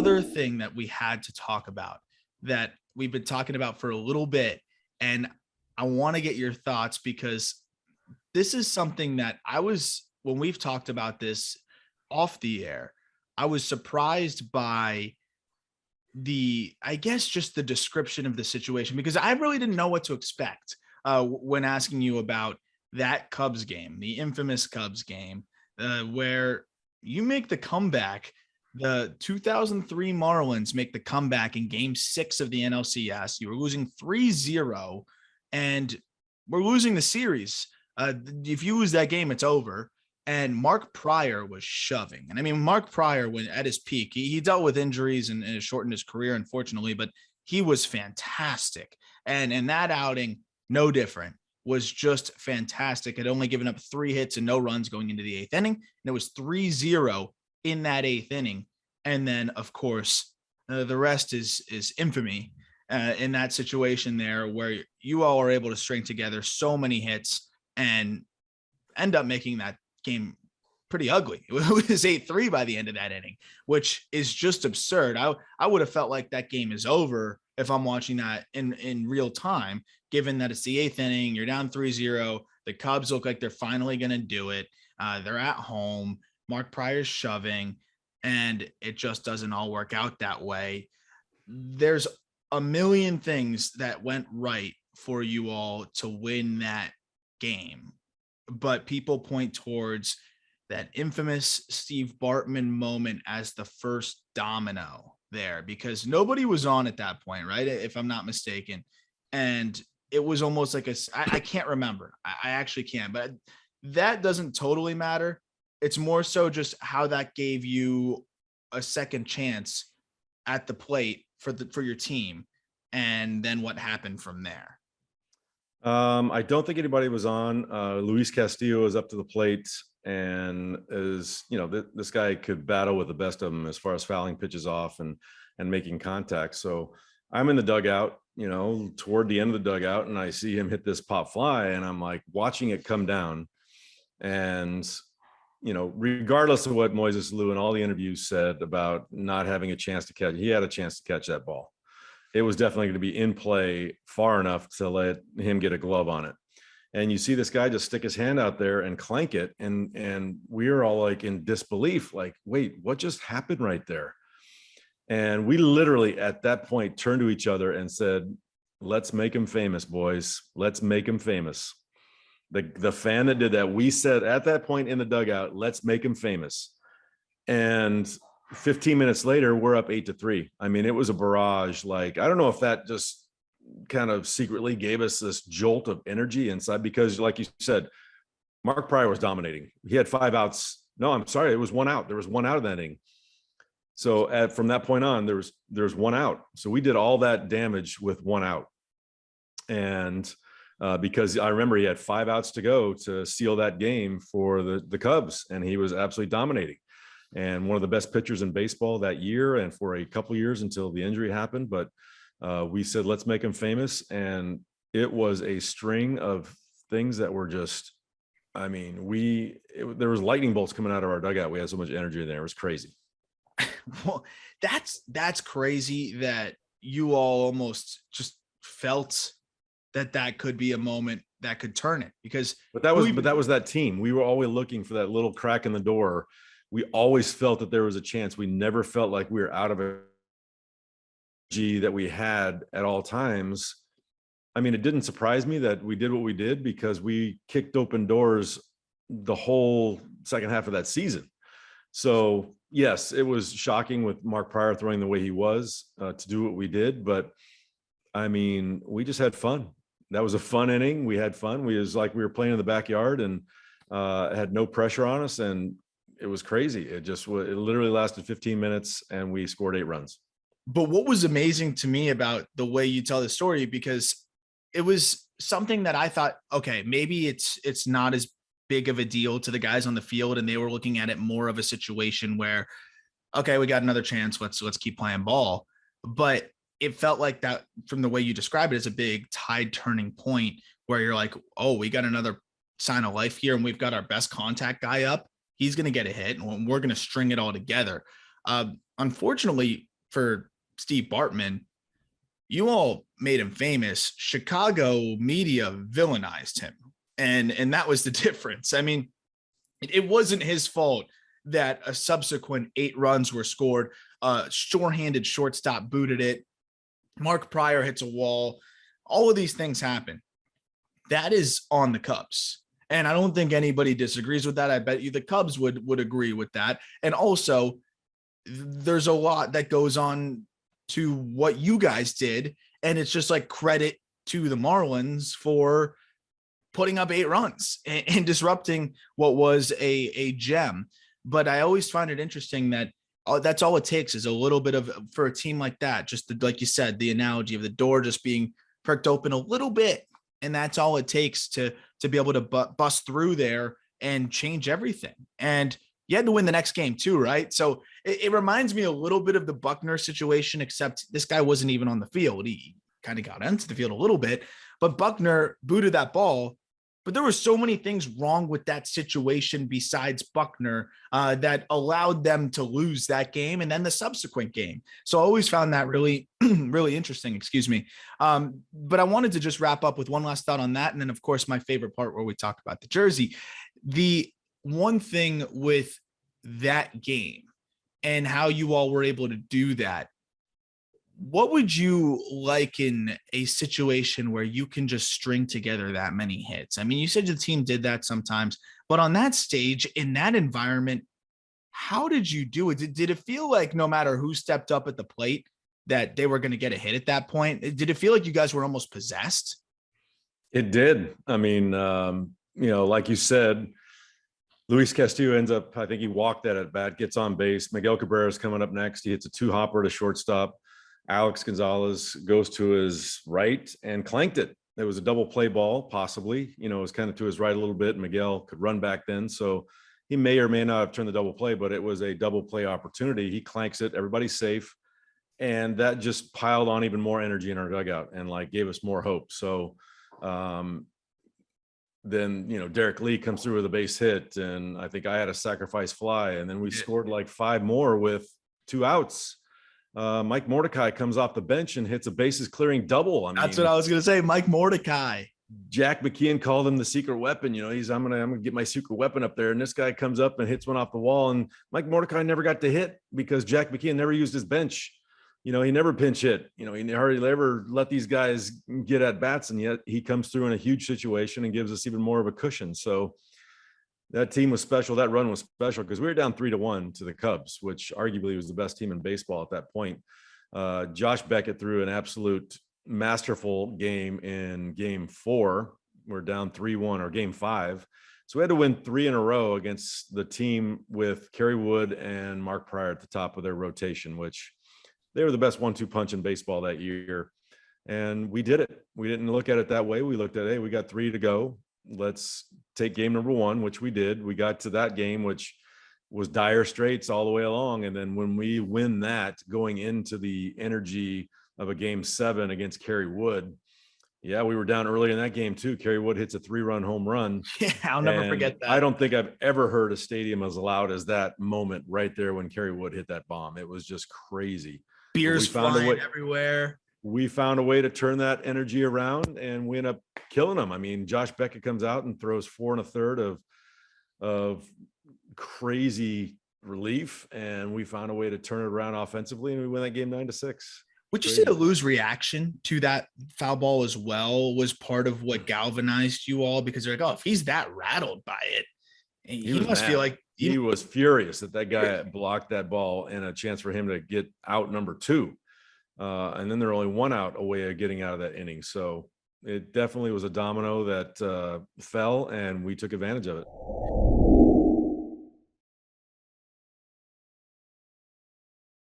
other thing that we had to talk about that we've been talking about for a little bit, and I want to get your thoughts because this is something that when we've talked about this off the air, I was surprised by I guess, just the description of the situation, because I really didn't know what to expect when asking you about that Cubs game, the infamous Cubs game, where you make the comeback. The 2003 Marlins make the comeback in game 6 of the NLCS. You were losing 3-0 and we're losing the series. If you lose that game, it's over. And Mark Pryor was shoving. And I mean, Mark Pryor, when at his peak, he dealt with injuries and it shortened his career, unfortunately, but he was fantastic. And in that outing, no different, was just fantastic. Had only given up 3 hits and no runs going into the 8th inning. And it was 3-0 in that 8th inning. And then, of course, the rest is infamy in that situation there, where you all are able to string together so many hits and end up making that game pretty ugly. It was 8-3 by the end of that inning, which is just absurd. I would have felt like that game is over if I'm watching that in real time, given that it's the 8th inning, you're down 3-0. The Cubs look like they're finally going to do it. They're at home. Mark Pryor's shoving, and it just doesn't all work out that way. There's a million things that went right for you all to win that game, but people point towards that infamous Steve Bartman moment as the first domino there, because nobody was on at that point, right? If I'm not mistaken. And it was almost like I can't remember. I actually can't, but that doesn't totally matter. It's more so just how that gave you a second chance at the plate for your team, and then what happened from there. I don't think anybody was on. Luis Castillo is up to the plate, and this guy could battle with the best of them as far as fouling pitches off and making contact. So I'm in the dugout, toward the end of the dugout, and I see him hit this pop fly, and I'm like watching it come down. And regardless of what Moises Alou and all the interviews said about not having a chance to catch, he had a chance to catch that ball. It was definitely going to be in play far enough to let him get a glove on it. And you see this guy just stick his hand out there and clank it. And we are all like in disbelief, like, wait, what just happened right there? And we literally at that point turned to each other and said, let's make him famous, boys. Let's make him famous. The fan that did that, we said at that point in the dugout, let's make him famous. And 15 minutes later, we're up 8-3. I mean, it was a barrage. Like, I don't know if that just kind of secretly gave us this jolt of energy inside, because like you said, Mark Pryor was dominating. He had 5 outs. No, I'm sorry. It was 1 out. There was 1 out of that inning. So from that point on, there's 1 out. So we did all that damage with 1 out. And because I remember he had 5 outs to go to seal that game for the Cubs, and he was absolutely dominating. And one of the best pitchers in baseball that year and for a couple of years until the injury happened. But we said, let's make him famous. And it was a string of things that were just, I mean, there was lightning bolts coming out of our dugout. We had so much energy in there. It was crazy. Well, that's crazy that you all almost just felt that could be a moment that could turn it, because that was that team. We were always looking for that little crack in the door. We always felt that there was a chance. We never felt like we were out of energy that we had at all times. I mean, it didn't surprise me that we did what we did, because we kicked open doors the whole second half of that season. So yes, it was shocking with Mark Pryor throwing the way he was to do what we did. But I mean, we just had fun. That was a fun inning. We had fun. We was like we were playing in the backyard, and had no pressure on us, and it was crazy. It literally lasted 15 minutes, and we scored 8 runs. But what was amazing to me about the way you tell the story, because it was something that I thought, okay, maybe it's not as big of a deal to the guys on the field, and they were looking at it more of a situation where, okay, we got another chance. Let's keep playing ball. But it felt like that, from the way you describe it, as a big tide turning point where you're like, oh, we got another sign of life here, and we've got our best contact guy up. He's going to get a hit, and we're going to string it all together. Unfortunately, for Steve Bartman, you all made him famous. Chicago media villainized him. And that was the difference. I mean, it wasn't his fault that a subsequent 8 runs were scored. Short-handed shortstop booted it. Mark Pryor hits a wall. All of these things happen. That is on the Cubs. And I don't think anybody disagrees with that. I bet you the Cubs would agree with that. And also, there's a lot that goes on to what you guys did. And it's just like credit to the Marlins for putting up 8 runs and disrupting what was a gem. But I always find it interesting that that's all it takes is a little bit of, for a team like that, just like you said, the analogy of the door just being pricked open a little bit. And that's all it takes to be able to bust through there and change everything. And you had to win the next game too, right? So it reminds me a little bit of the Buckner situation, except this guy wasn't even on the field. He kind of got into the field a little bit, but Buckner booted that ball. But there were so many things wrong with that situation besides Buckner that allowed them to lose that game and then the subsequent game. So I always found that really, really interesting, excuse me. But I wanted to just wrap up with one last thought on that. And then, of course, my favorite part where we talk about the jersey. The one thing with that game and how you all were able to do that, what would you liken a situation where you can just string together that many hits? I mean, you said the team did that sometimes, but on that stage, in that environment, how did you do it? Did it feel like no matter who stepped up at the plate that they were going to get a hit at that point? Did it feel like you guys were almost possessed? It did. I mean, like you said, Luis Castillo ends up, I think he walked that at bat, gets on base. Miguel Cabrera's coming up next. He hits a 2-hopper to shortstop. Alex Gonzalez goes to his right and clanked it. It was a double play ball, possibly. It was kind of to his right a little bit. Miguel could run back then. So he may or may not have turned the double play, but it was a double play opportunity. He clanks it. Everybody's safe. And that just piled on even more energy in our dugout and gave us more hope. So then, Derek Lee comes through with a base hit. And I think I had a sacrifice fly. And then we scored 5 more with 2 outs. Mike Mordecai comes off the bench and hits a bases clearing double. That's what I was going to say. Mike Mordecai. Jack McKeon called him the secret weapon. I'm gonna get my secret weapon up there. And this guy comes up and hits one off the wall. And Mike Mordecai never got to hit because Jack McKeon never used his bench. He never pinch hit. He hardly ever let these guys get at bats. And yet he comes through in a huge situation and gives us even more of a cushion. So that team was special. That run was special because we were down 3-1 to the Cubs, which arguably was the best team in baseball at that point. Josh Beckett threw an absolute masterful game in game 4. We're down 3-1, or game 5. So we had to win 3 in a row against the team with Kerry Wood and Mark Pryor at the top of their rotation, which they were the best 1-2 punch in baseball that year. And we did it. We didn't look at it that way. We looked at, hey, we got 3 to go. Let's take game number 1, which we did. We got to that game, which was dire straits all the way along. And then when we win that, going into the energy of a game 7 against Kerry Wood, we were down early in that game too. Kerry Wood hits a 3-run home run. Yeah, I'll never forget that. I don't think I've ever heard a stadium as loud as that moment right there when Kerry Wood hit that bomb. It was just crazy. Beers flying everywhere. We found a way to turn that energy around and we end up killing them. I mean, Josh Beckett comes out and throws 4 1/3 of crazy relief. And we found a way to turn it around offensively and we win that game 9-6. Would you say the Lou's reaction to that foul ball as well was part of what galvanized you all? Because they're like, oh, if he's that rattled by it, he must feel like he was furious that guy blocked that ball and a chance for him to get out number 2. And then they're only 1 out away of getting out of that inning. So it definitely was a domino that fell and we took advantage of it.